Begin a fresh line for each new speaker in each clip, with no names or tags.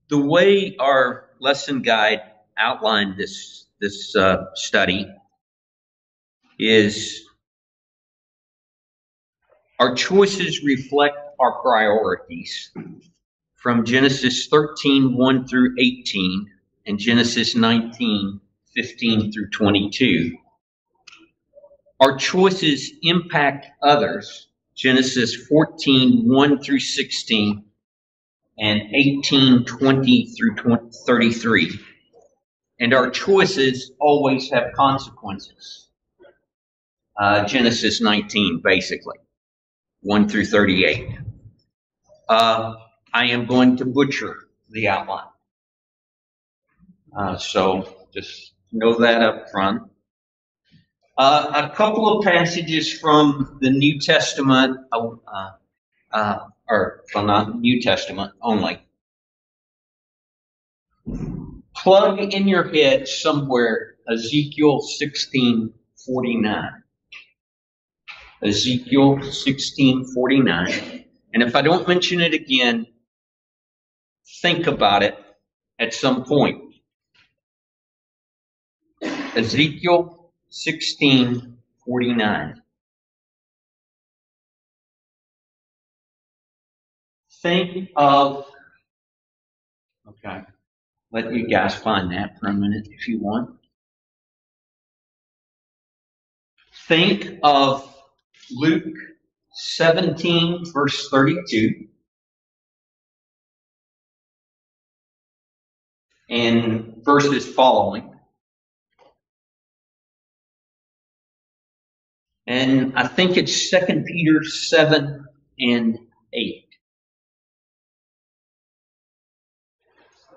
the way our lesson guide outlined this study is our choices reflect our priorities from Genesis 13, 1 through 18, and Genesis 19, 15 through 22. Our choices impact others, Genesis 14, 1 through 16, and 18, 20 through 33. And our choices always have consequences. Genesis 19, basically, 1 through 38. I am going to butcher the outline. So just know that up front. A couple of passages from the New Testament, or well, not New Testament only. Plug in your head somewhere Ezekiel 16:49. Ezekiel 16:49. And if I don't mention it again, think about it at some point. Ezekiel 16:49. Think of, okay, let you guys find that for a minute if you want. Think of Luke 17, verse 32. And verses following. And I think it's 2 Peter 7 and 8.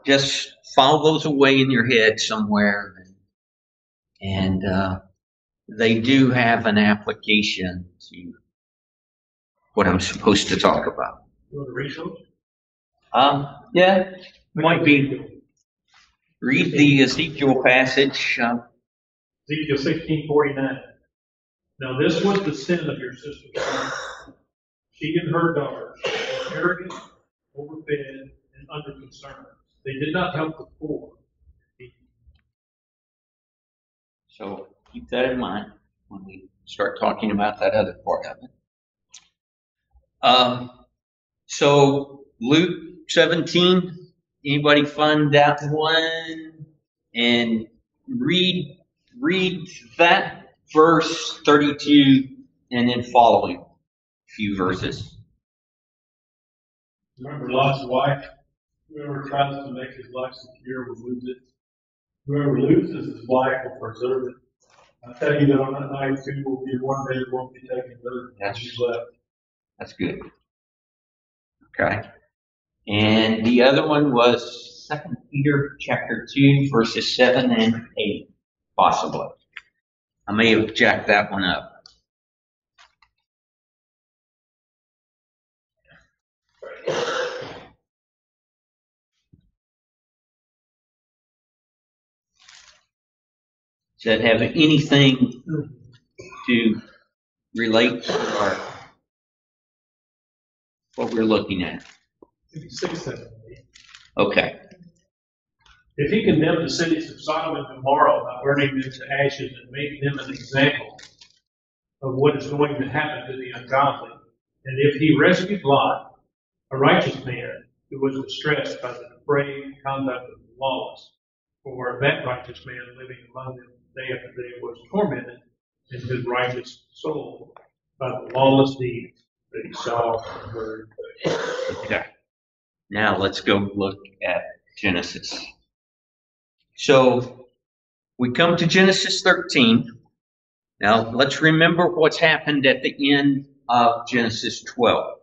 Just file those away in your head somewhere. And they do have an application to what I'm supposed to talk about.
You want to read those?
Yeah, might be. Read the Ezekiel passage.
Ezekiel 16:49. Now this was the sin of your sister. She and her daughters were arrogant, overfed, and under concern. They did not help the poor.
So keep that in mind when we start talking about that other part of it. So Luke 17, anybody find that one? And read that verse 32 and then following few verses.
Remember Lot's wife? Whoever tries to make his life secure will lose it. Whoever loses his life will preserve it. I tell you that on that night two will be one day won't be taken better than she's left.
That's good. Okay. And the other one was 2 Peter chapter 2, verses 7 and 8, possibly. I may have jacked that one up. Does that have anything to relate to what we're looking at?
6:7.
Okay.
If he condemned the cities of Sodom and Gomorrah by burning them to ashes and making them an example of what is going to happen to the ungodly, and if he rescued Lot, a righteous man who was distressed by the depraved conduct of the lawless, for that righteous man living among them day after day was tormented in his righteous soul by the lawless deeds that he saw and heard.
Okay. Now let's go look at Genesis. So we come to Genesis 13. Now let's remember what's happened at the end of Genesis 12.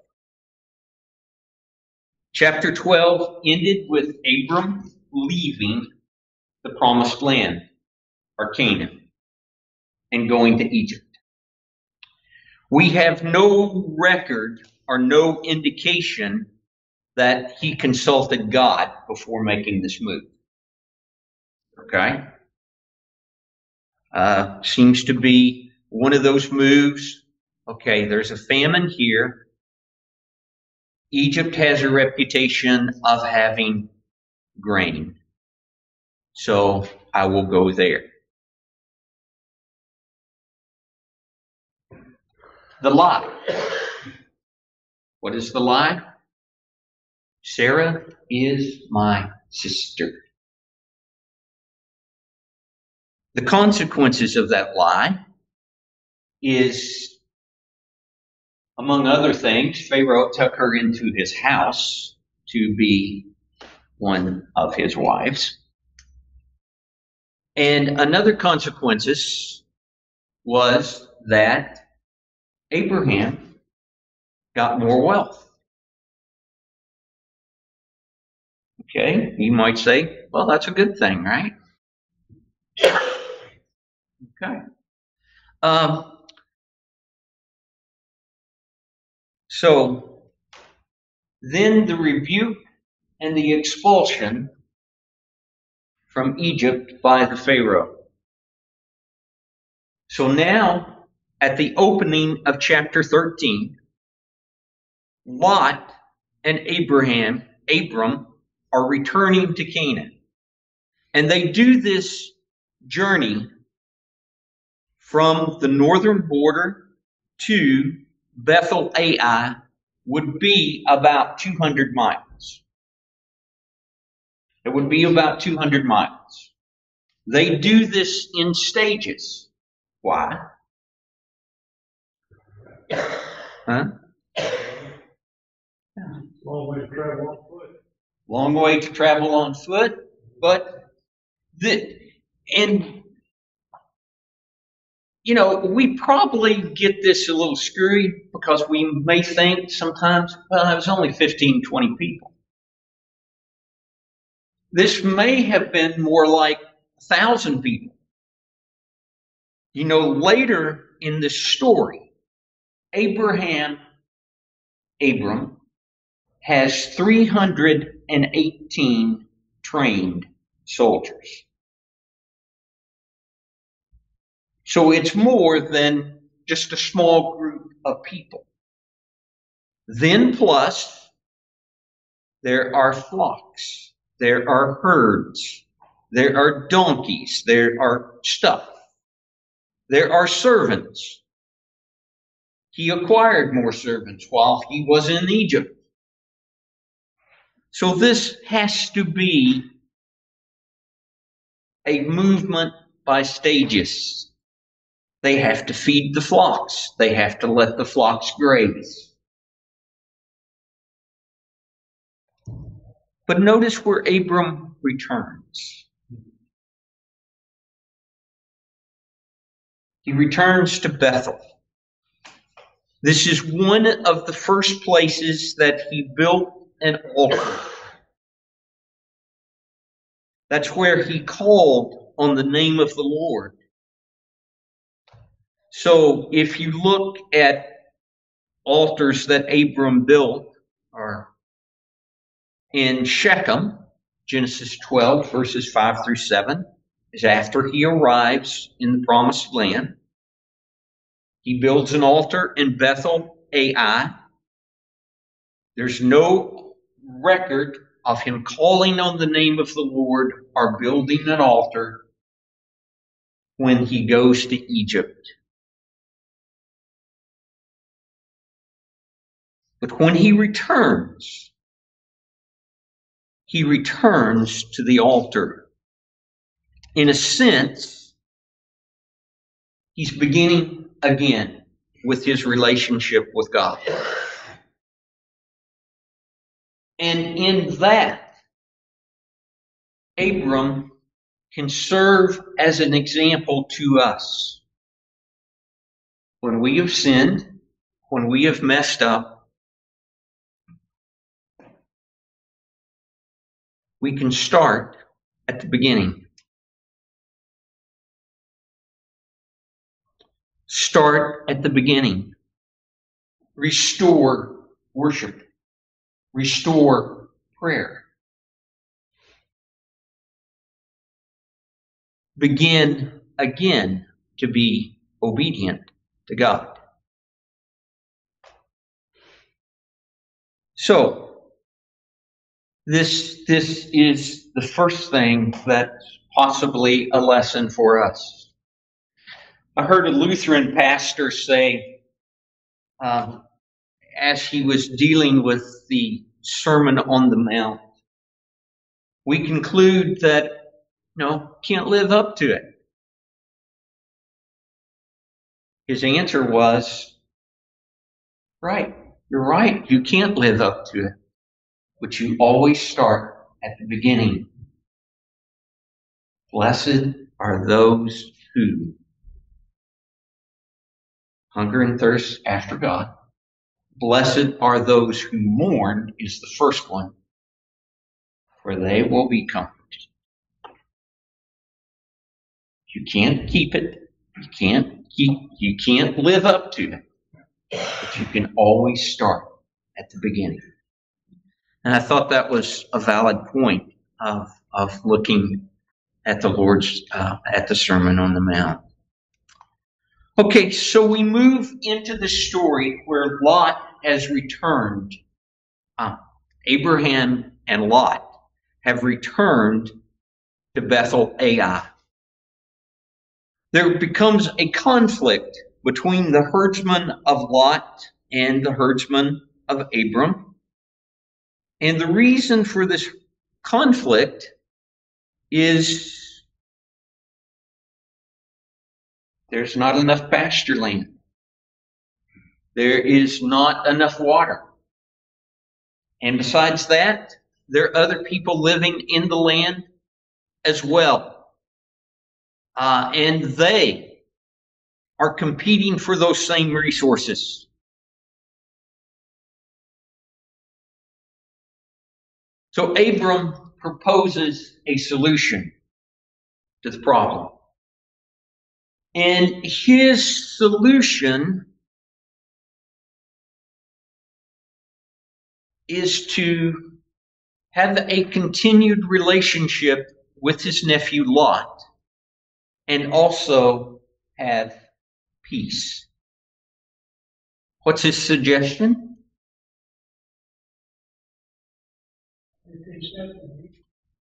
Chapter 12 ended with Abram leaving the promised land, or Canaan, and going to Egypt. We have no record or no indication that he consulted God before making this move. Okay? Seems to be one of those moves. Okay, there's a famine here. Egypt has a reputation of having grain. So I will go there. The lie. What is the lie? Sarah is my sister. The consequences of that lie is, among other things, Pharaoh took her into his house to be one of his wives. And another consequences was that Abraham got more wealth. Okay, you might say, well, that's a good thing, right? Okay. So then the rebuke and the expulsion from Egypt by the Pharaoh. So now, at the opening of chapter 13, Lot and Abram, are returning to Canaan. And they do this journey from the northern border to Bethel Ai would be about 200 miles. It would be about 200 miles. They do this in stages. Why? Huh?
Long way to travel on foot.
Long way to travel on foot, but we probably get this a little screwy because we may think sometimes, well, it was only 15, 20 people. This may have been more like 1,000 people. Later in this story, Abram has 318 trained soldiers. So it's more than just a small group of people. Then plus, there are flocks, there are herds, there are donkeys, there are stuff, there are servants. He acquired more servants while he was in Egypt. So this has to be a movement by stages. They have to feed the flocks. They have to let the flocks graze. But notice where Abram returns. He returns to Bethel. This is one of the first places that he built an altar. That's where he called on the name of the Lord. So if you look at altars that Abram built, or in Shechem, Genesis 12, verses 5 through 7, is after he arrives in the promised land. He builds an altar in Bethel Ai. There's no record of him calling on the name of the Lord or building an altar when he goes to Egypt. But when he returns to the altar. In a sense, he's beginning again with his relationship with God. And in that, Abram can serve as an example to us. When we have sinned, when we have messed up, we can start at the beginning. Start at the beginning. Restore worship. Restore prayer. Begin again to be obedient to God. So, This is the first thing that's possibly a lesson for us. I heard a Lutheran pastor say, as he was dealing with the Sermon on the Mount, we conclude that, can't live up to it. His answer was, right, you're right, you can't live up to it, but you always start at the beginning. Blessed are those who hunger and thirst after God. Blessed are those who mourn is the first one, for they will be comforted. You can't keep it. You can't live up to it. But you can always start at the beginning. And I thought that was a valid point of looking at the Lord's, at the Sermon on the Mount. Okay, so we move into the story where Lot has returned. Abraham and Lot have returned to Bethel Ai. There becomes a conflict between the herdsman of Lot and the herdsman of Abram. And the reason for this conflict is there's not enough pasture land. There is not enough water. And besides that, there are other people living in the land as well. And they are competing for those same resources. So Abram proposes a solution to the problem. And his solution is to have a continued relationship with his nephew Lot and also have peace. What's his suggestion?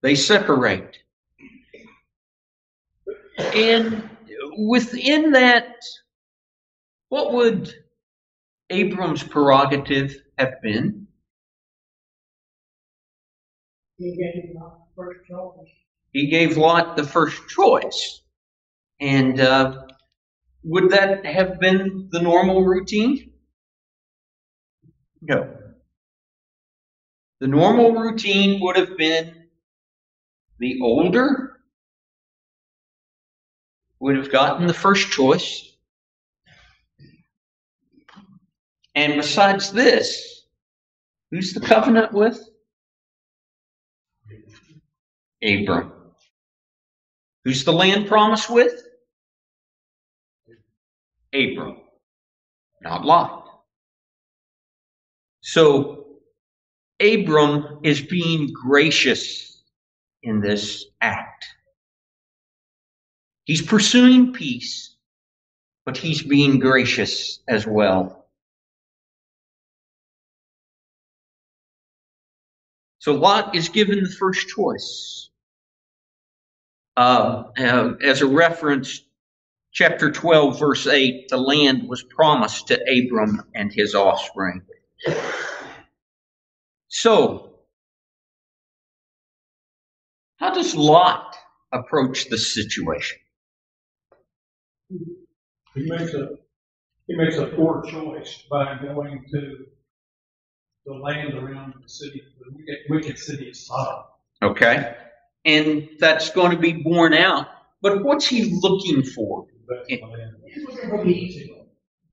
They separate. And within that, what would Abram's prerogative have been?
He gave Lot the first choice.
He gave Lot the first choice. And would that have been the normal routine? No. The normal routine would have been the older would have gotten the first choice. And besides this, who's the covenant with? Abram. Who's the land promise with? Abram, not Lot. So Abram is being gracious in this act. He's pursuing peace, but he's being gracious as well. So Lot is given the first choice. As a reference, chapter 12, verse 8, the land was promised to Abram and his offspring. So, how does Lot approach this situation?
He makes a poor choice by going to the land around the city, the wicked city of Sodom.
Okay. And that's going to be borne out. But what's he looking for?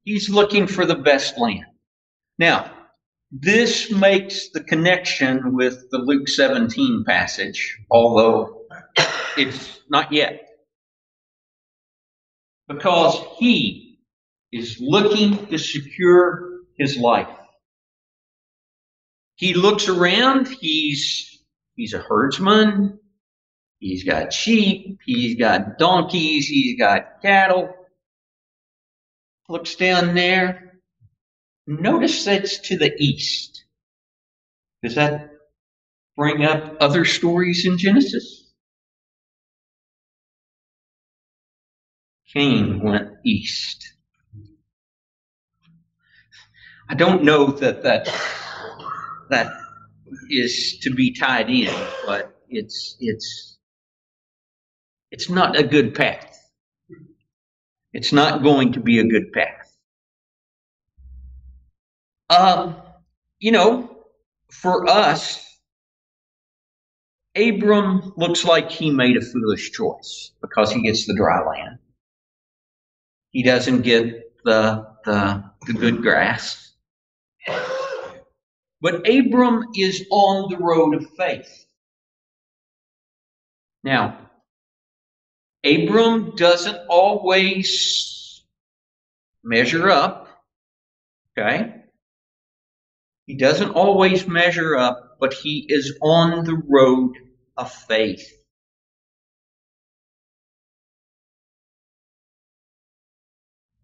He's looking for the best land. Now, this makes the connection with the Luke 17 passage, although it's not yet. Because he is looking to secure his life. He looks around, he's a herdsman, he's got sheep, he's got donkeys, he's got cattle. Looks down there. Notice that's to the east. Is that bring up other stories in Genesis? Cain went east. I don't know that is to be tied in, but it's not a good path. It's not going to be a good path. For us, Abram looks like he made a foolish choice because he gets the dry land. He doesn't get the good grass. But Abram is on the road of faith. Now, Abram doesn't always measure up, okay? He doesn't always measure up, but he is on the road of faith.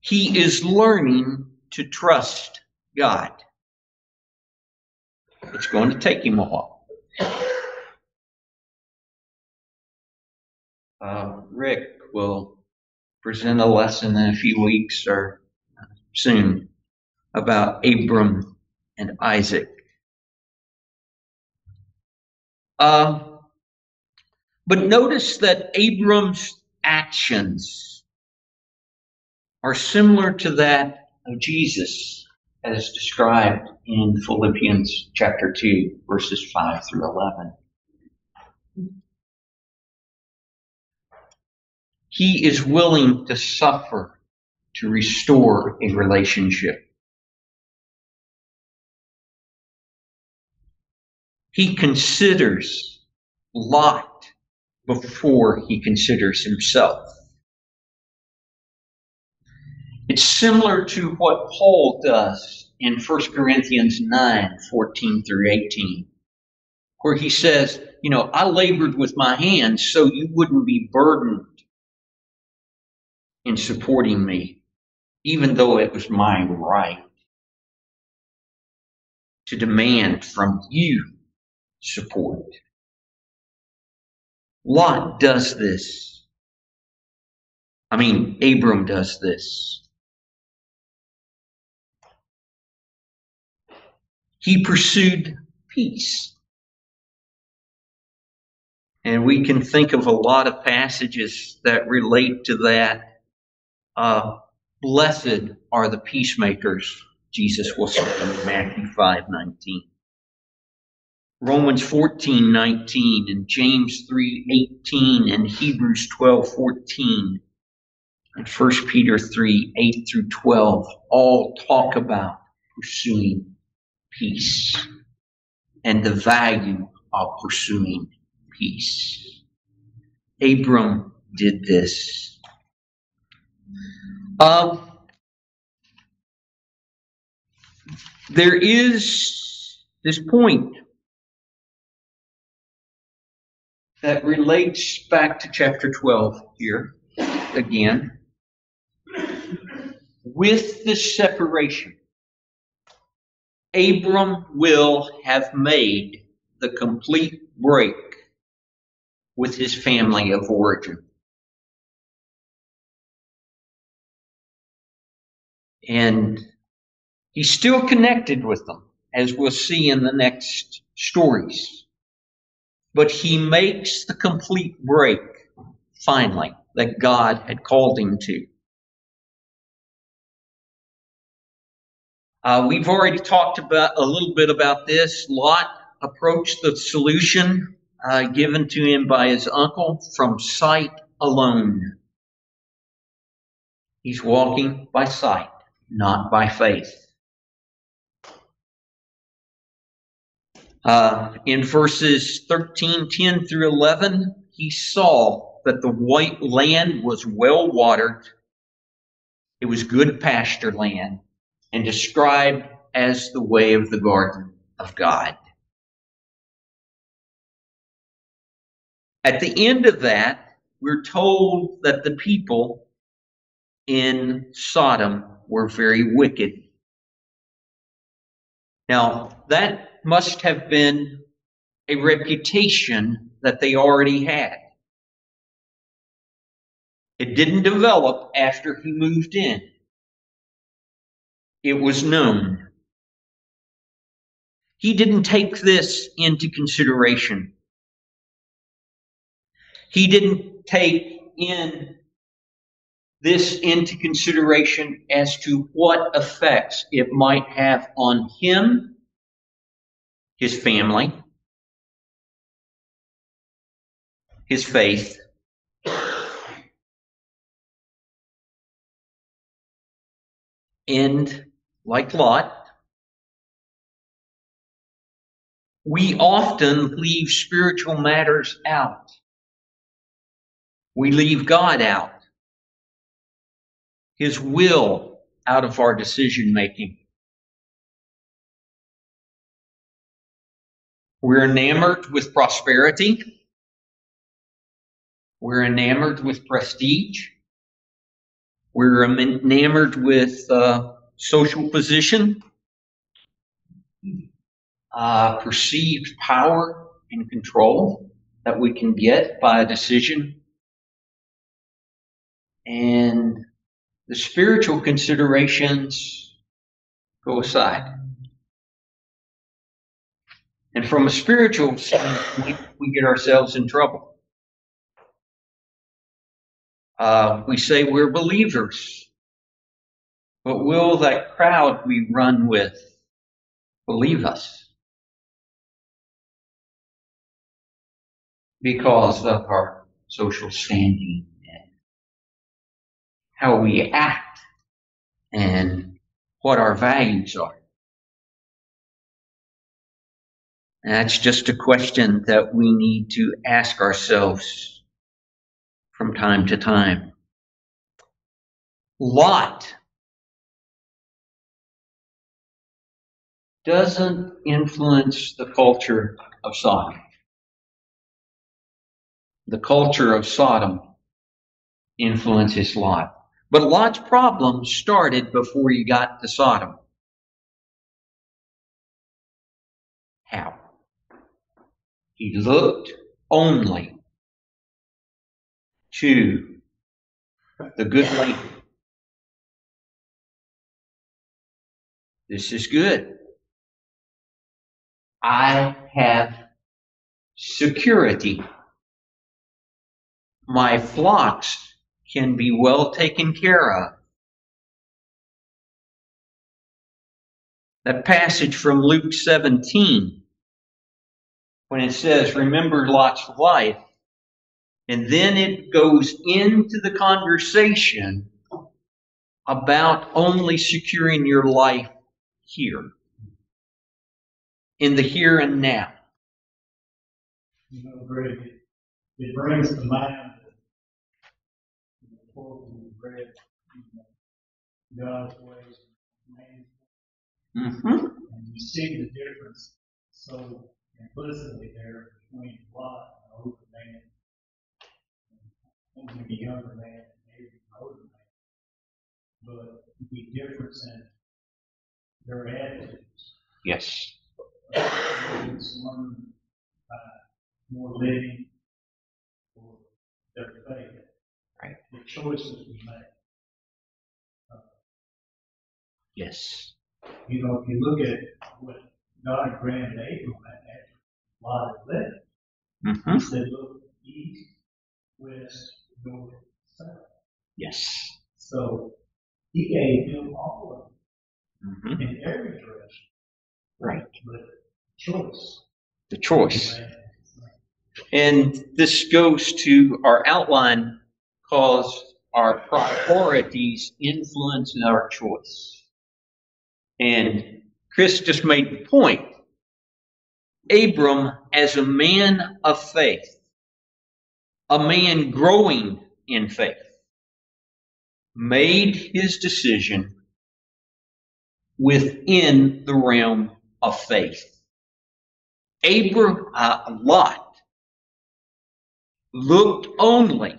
He is learning to trust God. It's going to take him a while. Rick will present a lesson in a few weeks or soon about Abram and Isaac. But notice that Abram's actions are similar to that of Jesus as described in Philippians chapter 2, verses 5 through 11. He is willing to suffer to restore a relationship. He considers Lot before he considers himself. It's similar to what Paul does in 1 Corinthians 9, 14 through 18, where he says, I labored with my hands so you wouldn't be burdened in supporting me, even though it was my right to demand from you support. Lot does this. Abram does this. He pursued peace. And we can think of a lot of passages that relate to that. Blessed are the peacemakers, Jesus will say in Matthew 5:19. Romans 14:19 and James 3:18 and Hebrews 12:14 and 1 Peter 3:8 through 12 all talk about pursuing peace and the value of pursuing peace. Abram did this. There is this point that relates back to chapter 12 here again. With the separation, Abram will have made the complete break with his family of origin. And he's still connected with them, as we'll see in the next stories. But he makes the complete break, finally, that God had called him to. We've already talked about a little bit about this. Lot approached the solution given to him by his uncle from sight alone. He's walking by sight, not by faith. In verses 10 through 11, he saw that the white land was well watered. It was good pasture land and described as the way of the garden of God. At the end of that, we're told that the people in Sodom were very wicked. Now, that must have been a reputation that they already had. It didn't develop after he moved in. It was known. He didn't take this into consideration. He didn't take this into consideration as to what effects it might have on him, his family, his faith, and like Lot, we often leave spiritual matters out. We leave God out, His will out of our decision making. We're enamored with prosperity. We're enamored with prestige. We're enamored with social position, perceived power and control that we can get by a decision. And the spiritual considerations go aside. And from a spiritual standpoint, we get ourselves in trouble. We say we're believers, but will that crowd we run with believe us? Because of our social standing and how we act and what our values are. And that's just a question that we need to ask ourselves from time to time. Lot doesn't influence the culture of Sodom. The culture of Sodom influences Lot. But Lot's problem started before he got to Sodom. How? He looked only to the good land. This is good. I have security. My flocks can be well taken care of. That passage from Luke 17, when it says, remember Lot's wife, and then it goes into the conversation about only securing your life here, in the here and now.
You know, Greg, it brings to mind the quote we read, God's ways and man's ways. And you see the difference so implicitly there between Lot, an older man, and a younger man, and maybe an older man. But the difference in their attitudes.
Yes.
It's one more living for their faith.
Right.
The choices we make.
Yes.
You know, if you look at what God granted Abram after Lot had left, He said, look east, west, north, south.
Yes.
So He gave him all of them in every direction.
Right.
But choice.
The choice. And this goes to our outline, because our priorities influence our choice. And Chris just made the point. Abram, as a man of faith, a man growing in faith, made his decision within the realm of faith. Lot looked only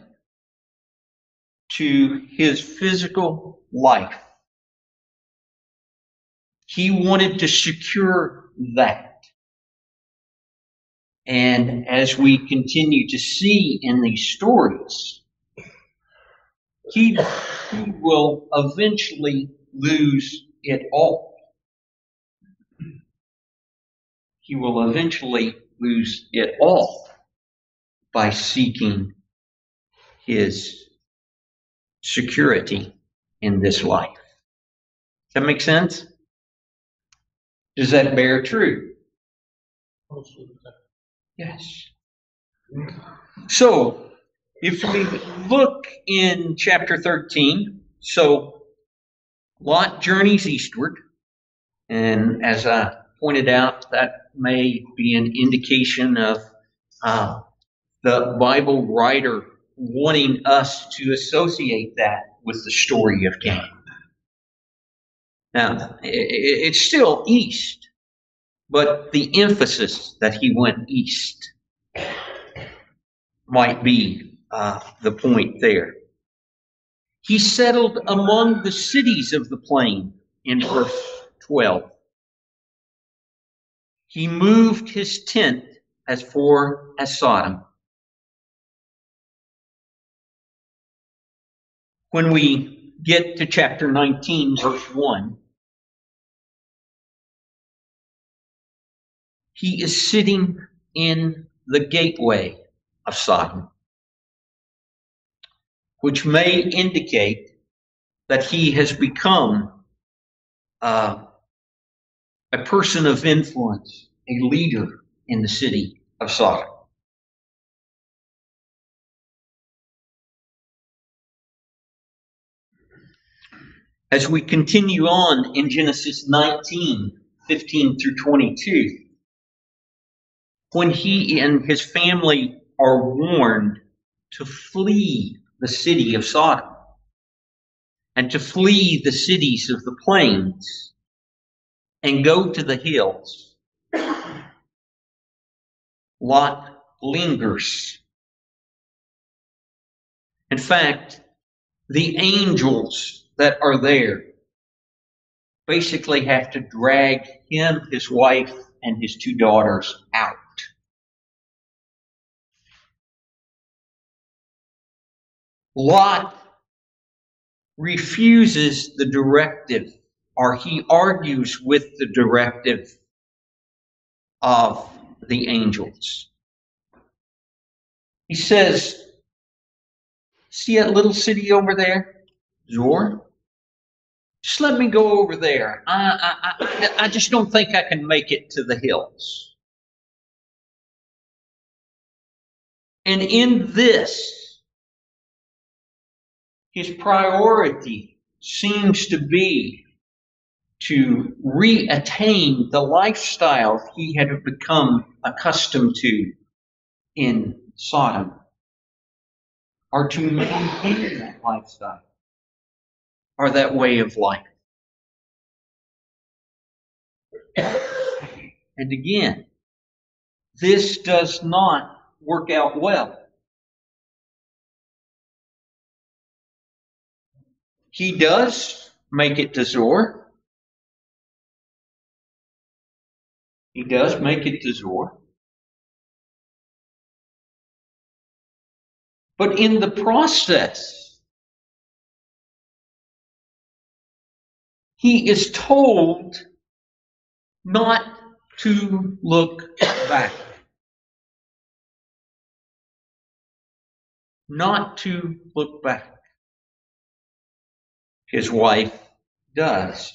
to his physical life. He wanted to secure that. And as we continue to see in these stories, he will eventually lose it all. He will eventually lose it all by seeking his security in this life. Does that make sense? Does that bear true? Yes. So, if we look in chapter 13, so Lot journeys eastward, and as I pointed out, that may be an indication of the Bible writer wanting us to associate that with the story of Cain. Now, it's still east, but the emphasis that he went east might be the point there. He settled among the cities of the plain in verse 12. He moved his tent as far as Sodom. When we get to chapter 19, verse 1, he is sitting in the gateway of Sodom, which may indicate that he has become a person of influence, a leader in the city of Sodom. As we continue on in Genesis 19, 15 through 22, when he and his family are warned to flee the city of Sodom and to flee the cities of the plains and go to the hills, Lot lingers. In fact, the angels that are there basically have to drag him, his wife, and his 2 daughters out. Lot refuses the directive, or he argues with the directive of the angels. He says, see that little city over there, Zor? Just let me go over there. I just don't think I can make it to the hills. And in this, his priority seems to be to reattain the lifestyle he had become accustomed to in Sodom, or to maintain that lifestyle, or that way of life. And again, this does not work out well. He does make it to Zor. He does make it to Zor. But in the process, he is told not to look back. Not to look back. His wife does.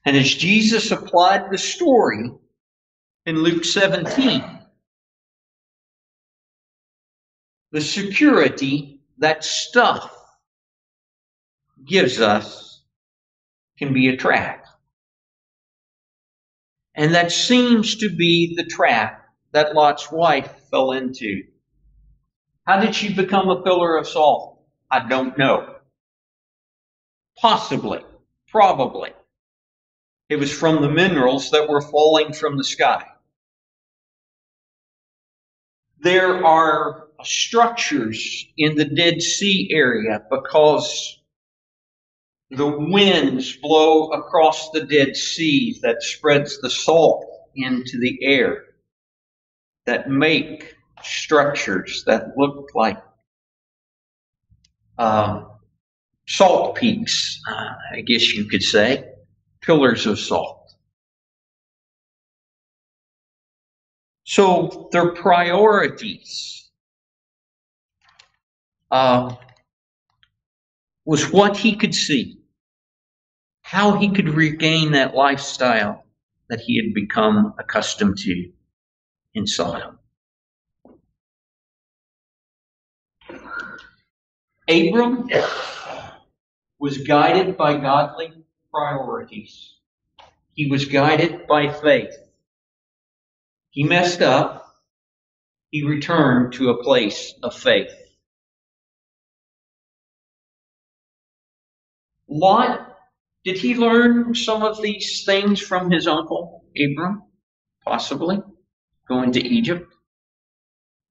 And as Jesus applied the story in Luke 17, the security that stuff gives us can be a trap. And that seems to be the trap that Lot's wife fell into. How did she become a pillar of salt? I don't know. Possibly, probably. It was from the minerals that were falling from the sky. There are structures in the Dead Sea area because the winds blow across the Dead Sea that spreads the salt into the air. that make structures that look like salt peaks, I guess you could say, pillars of salt. So their priorities was what he could see, how he could regain that lifestyle that he had become accustomed to in Sodom. Abram was guided by godly priorities. He was guided by faith. He messed up. He returned to a place of faith. Lot, did he learn some of these things from his uncle, Abram? Possibly. Going to Egypt?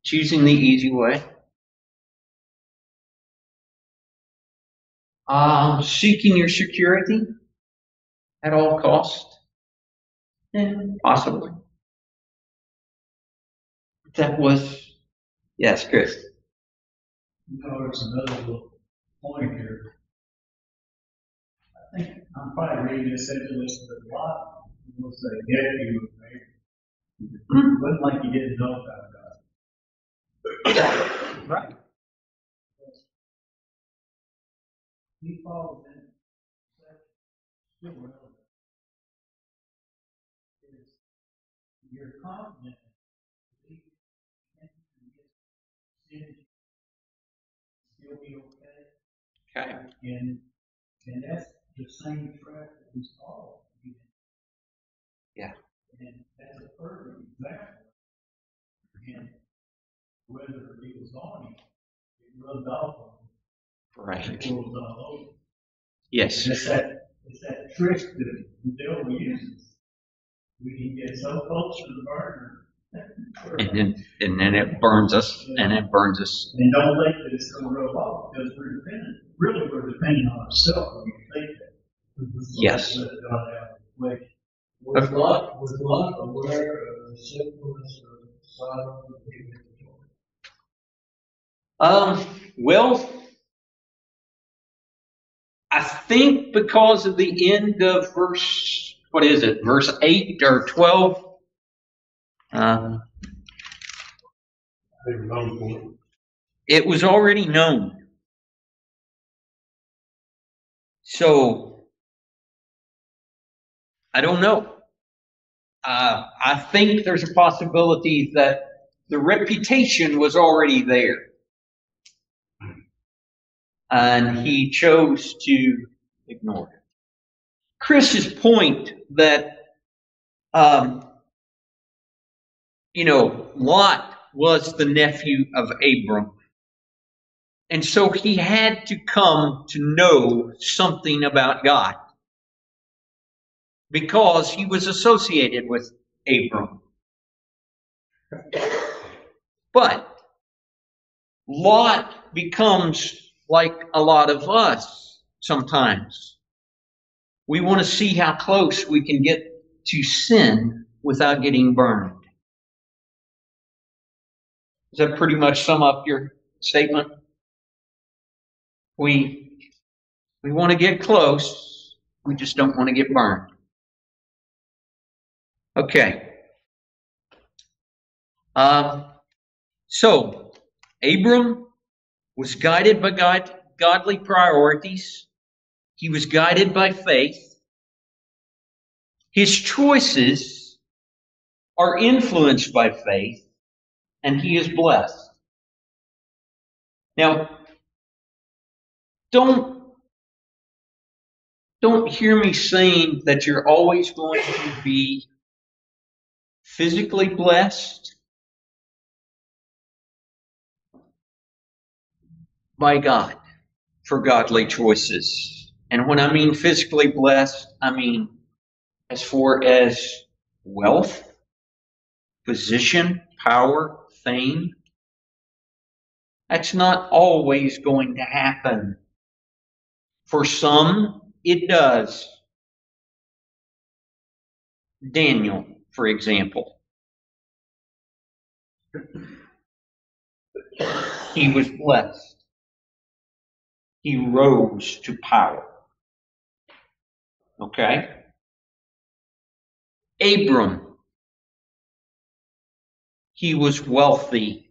Choosing the easy way? Seeking your security at all cost? Possibly. That was, yes, Chris.
There's another little point here. I think I'm probably reading this into this, but Lot was a nephew of Abraham. It wasn't like he didn't know about God.
Right.
He followed in still relevant. Is you're confident that he can still be okay.
Okay.
And that's the same track that he's followed.
Yeah.
And that's a perfect example. And whether it was on him, it rubbed off on him.
Right.
It was all over.
Yes.
It's that trick that the devil uses. We can get so close to the burner.
And then it burns us, and it burns us.
And don't think that it's going to rub off because we're dependent. Really, we're dependent on ourselves when we think that.
Yes.
Let God have his way.
Was Lot aware of the sinfulness of Sodom and Gomorrah?
Well, I think because of the end of verse 8 or 12? It was already known. So, I don't know. I think there's a possibility that the reputation was already there. And he chose to ignore it. Chris's point that, Lot was the nephew of Abram. And so he had to come to know something about God because he was associated with Abram. But Lot becomes like a lot of us sometimes. We want to see how close we can get to sin without getting burned. Does that pretty much sum up your statement? We want to get close. We just don't want to get burned. Okay. So, Abram was guided by godly priorities. He was guided by faith. His choices are influenced by faith, and he is blessed. Now, don't hear me saying that you're always going to be physically blessed by God for godly choices. And when I mean physically blessed, I mean as far as wealth, position, power, fame. That's not always going to happen. For some, it does. Daniel, for example. He was blessed. He rose to power. Okay? Abram, he was wealthy.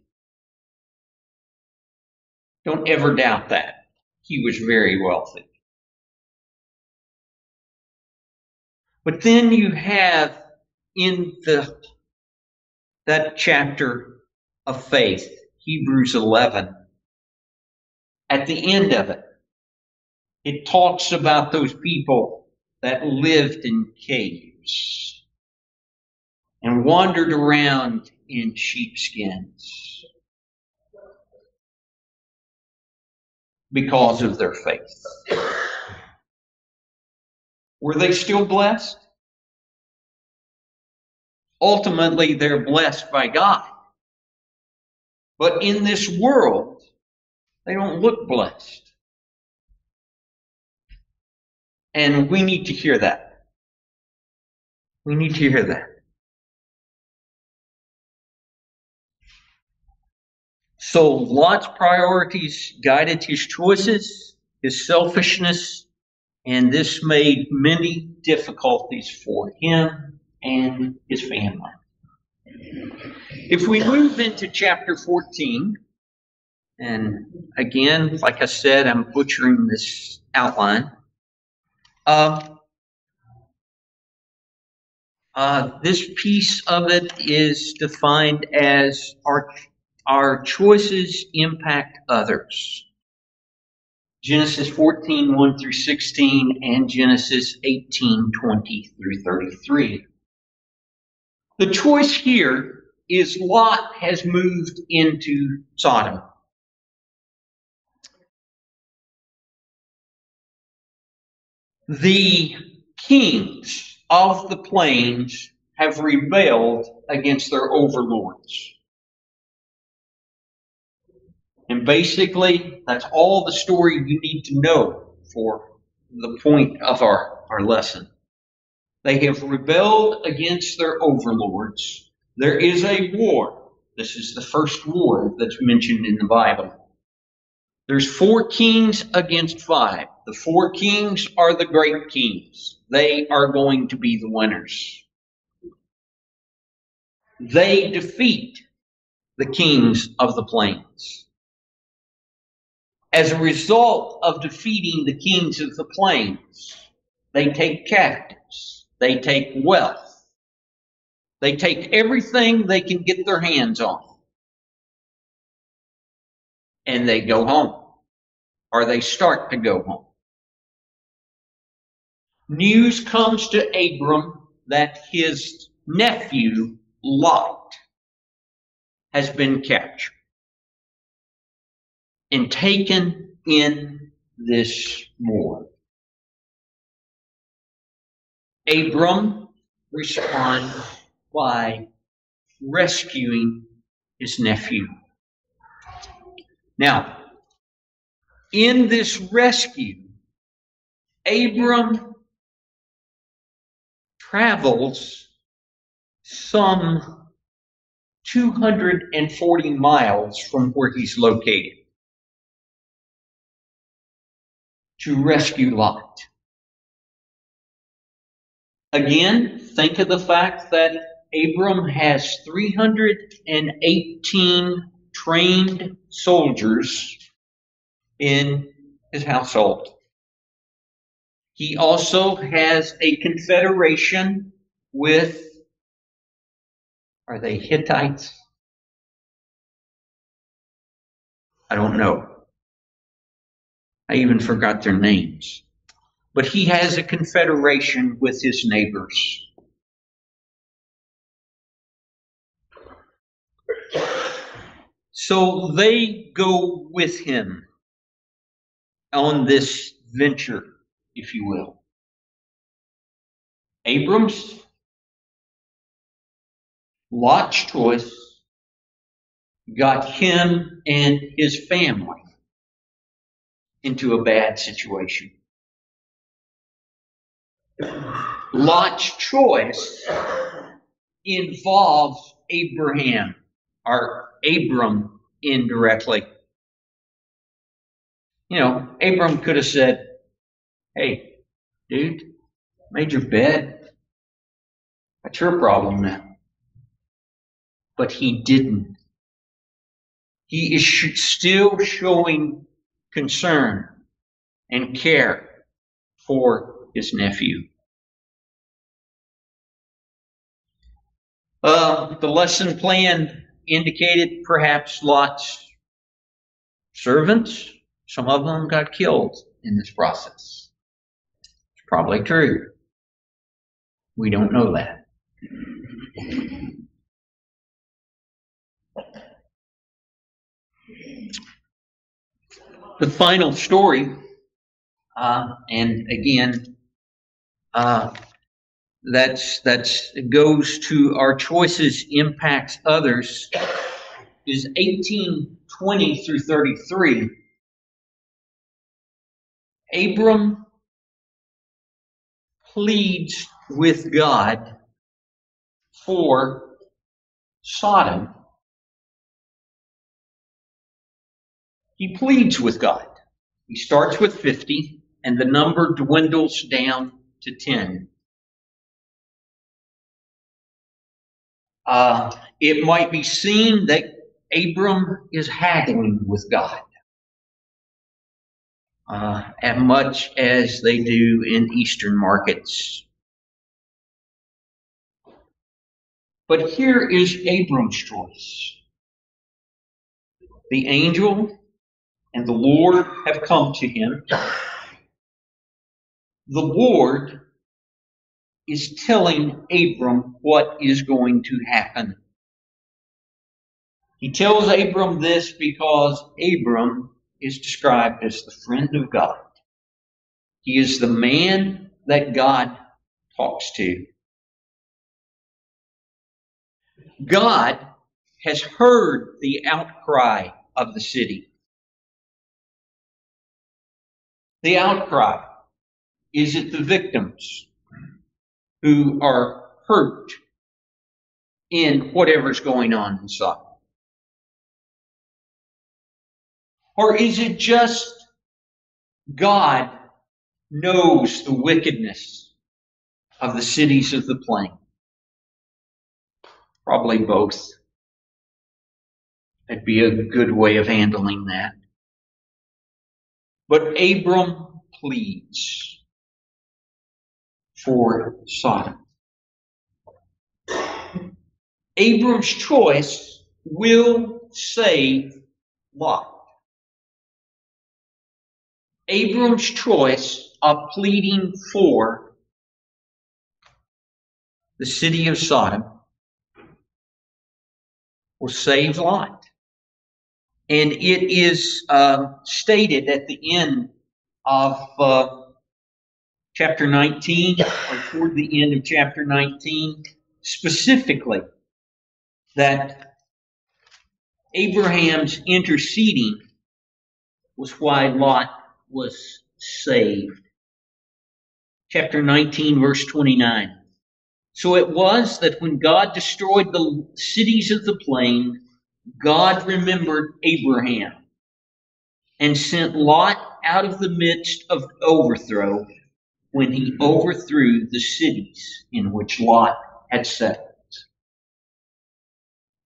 Don't ever doubt that. He was very wealthy. But then you have in that chapter of faith, Hebrews 11, at the end of it, it talks about those people that lived in caves and wandered around in sheepskins because of their faith. Were they still blessed? Ultimately, they're blessed by God. But in this world, they don't look blessed. And we need to hear that. We need to hear that. So Lot's priorities guided his choices, his selfishness, and this made many difficulties for him and his family. If we move into chapter 14, and again, like I said, I'm butchering this outline. This piece of it is defined as our choices impact others. Genesis 14, 1 through 16, and Genesis 18, 20 through 33. The choice here is Lot has moved into Sodom. The kings of the plains have rebelled against their overlords. And basically, that's all the story you need to know for the point of our lesson. They have rebelled against their overlords. There is a war. This is the first war that's mentioned in the Bible. There's 4 kings against 5. The 4 kings are the great kings. They are going to be the winners. They defeat the kings of the plains. As a result of defeating the kings of the plains, they take captives. They take wealth. They take everything they can get their hands on. And they go home. Or they start to go home. News comes to Abram that his nephew, Lot, has been captured and taken in this war. Abram responds by rescuing his nephew. Now, in this rescue, Abram travels some 240 miles from where he's located to rescue Lot. Again, think of the fact that Abram has 318 trained soldiers in his household. He also has a confederation with, are they Hittites? I don't know. I even forgot their names. But he has a confederation with his neighbors. So they go with him on this venture, if you will. Abram's Lot's choice got him and his family into a bad situation. Lot's choice involves Abraham, or Abram indirectly, Abram could have said, hey, dude, made your bed. That's your problem now. But he didn't. He is still showing concern and care for his nephew. The lesson plan indicated perhaps Lot's servants, some of them got killed in this process. It's probably true. We don't know that. The final story, and again, that goes to our choices impacts others, is 18:20 through 33. Abram pleads with God for Sodom. He pleads with God. He starts with 50, and the number dwindles down to 10. It might be seen that Abram is haggling with God, as much as they do in Eastern markets. But here is Abram's choice. The angel and the Lord have come to him. The Lord is telling Abram what is going to happen. He tells Abram this because Abram is described as the friend of God. He is the man that God talks to. God has heard the outcry of the city. The outcry, is it the victims who are hurt in whatever's going on inside? Or is it just God knows the wickedness of the cities of the plain? Probably both. That'd be a good way of handling that. But Abram pleads for Sodom. Abram's choice will save Lot. Abram's choice of pleading for the city of Sodom will save Lot. And it is stated at the end of chapter 19, or toward the end of chapter 19, specifically, that Abraham's interceding was why Lot was saved. Chapter 19, verse 29. So it was that when God destroyed the cities of the plain, God remembered Abraham and sent Lot out of the midst of overthrow when he overthrew the cities in which Lot had settled.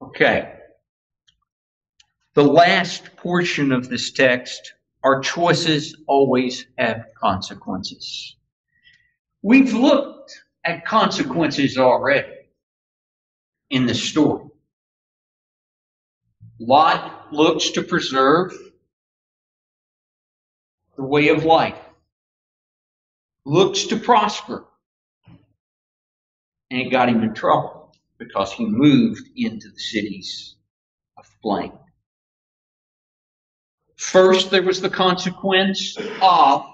Okay. The last portion of this text, our choices always have consequences. We've looked at consequences already in this story. Lot looks to preserve the way of life, looks to prosper, and it got him in trouble because he moved into the cities of the plain. First, there was the consequence of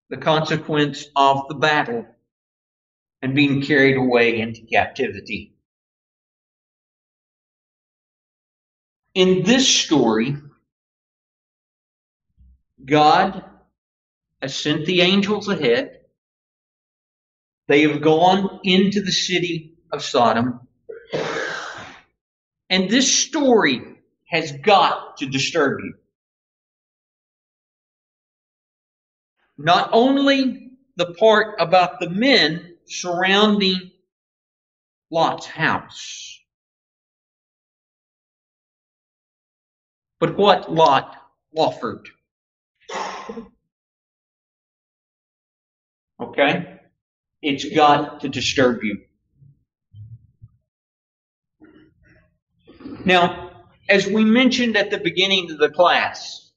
the battle and being carried away into captivity. In this story, God has sent the angels ahead. They have gone into the city of Sodom. And this story has got to disturb you. Not only the part about the men surrounding Lot's house, but what Lot offered. Okay? It's got to disturb you. Now, as we mentioned at the beginning of the class,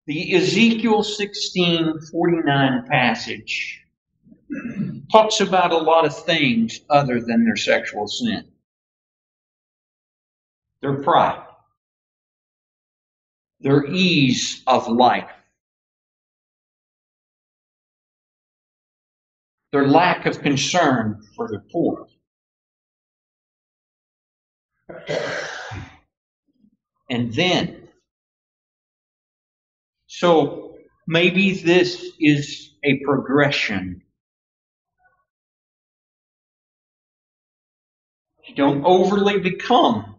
the Ezekiel 16:49 passage talks about a lot of things other than their sexual sin. Their pride, their ease of life, their lack of concern for the poor. And then, so maybe this is a progression. You don't overly become.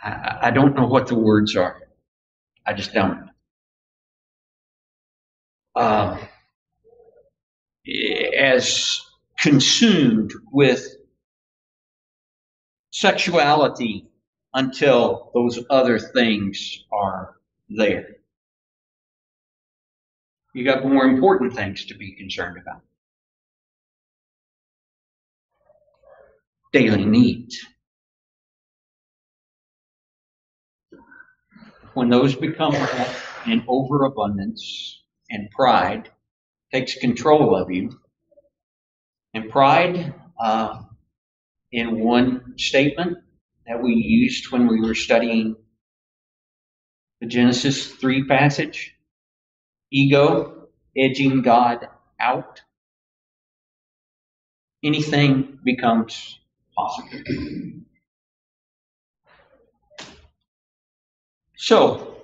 I don't know what the words are. I just don't. As consumed with sexuality until those other things are there. You got more important things to be concerned about. Daily needs. When those become an overabundance and pride takes control of you, and pride, in one statement that we used when we were studying the Genesis 3 passage, ego, edging God out, anything becomes possible. So,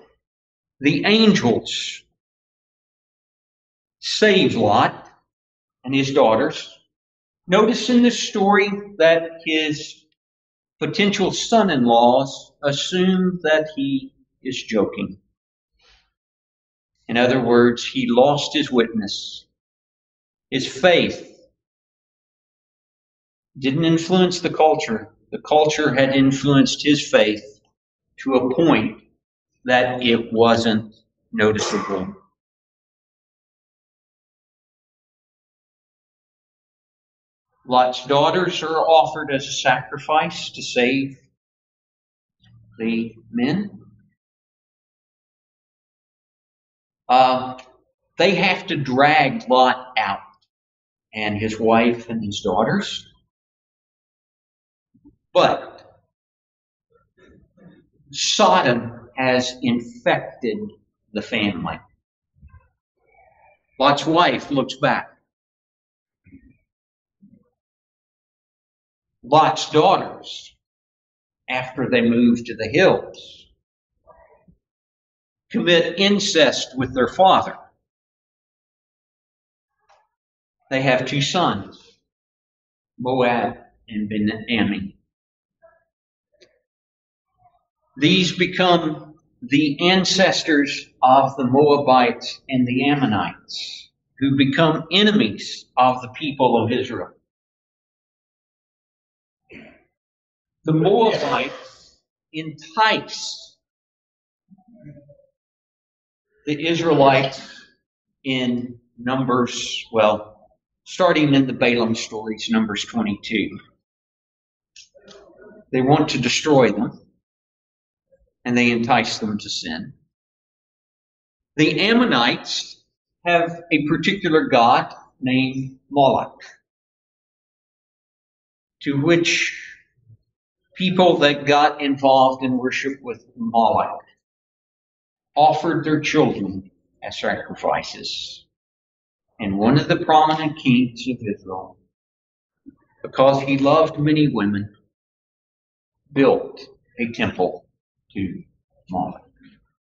the angels save Lot and his daughters. Notice in this story that his potential son-in-laws assume that he is joking. In other words, he lost his witness. His faith didn't influence the culture. The culture had influenced his faith to a point that it wasn't noticeable. Lot's daughters are offered as a sacrifice to save the men. They have to drag Lot out and his wife and his daughters. But Sodom has infected the family. Lot's wife looks back. Lot's daughters, after they move to the hills, commit incest with their father. They have two sons, Moab and Ben-Ammi. These become the ancestors of the Moabites and the Ammonites, who become enemies of the people of Israel. The Moabites entice the Israelites in Numbers, starting in the Balaam stories, Numbers 22. They want to destroy them, and they entice them to sin. The Ammonites have a particular god named Moloch, to which people that got involved in worship with Moloch offered their children as sacrifices. And one of the prominent kings of Israel, because he loved many women, built a temple to Moloch.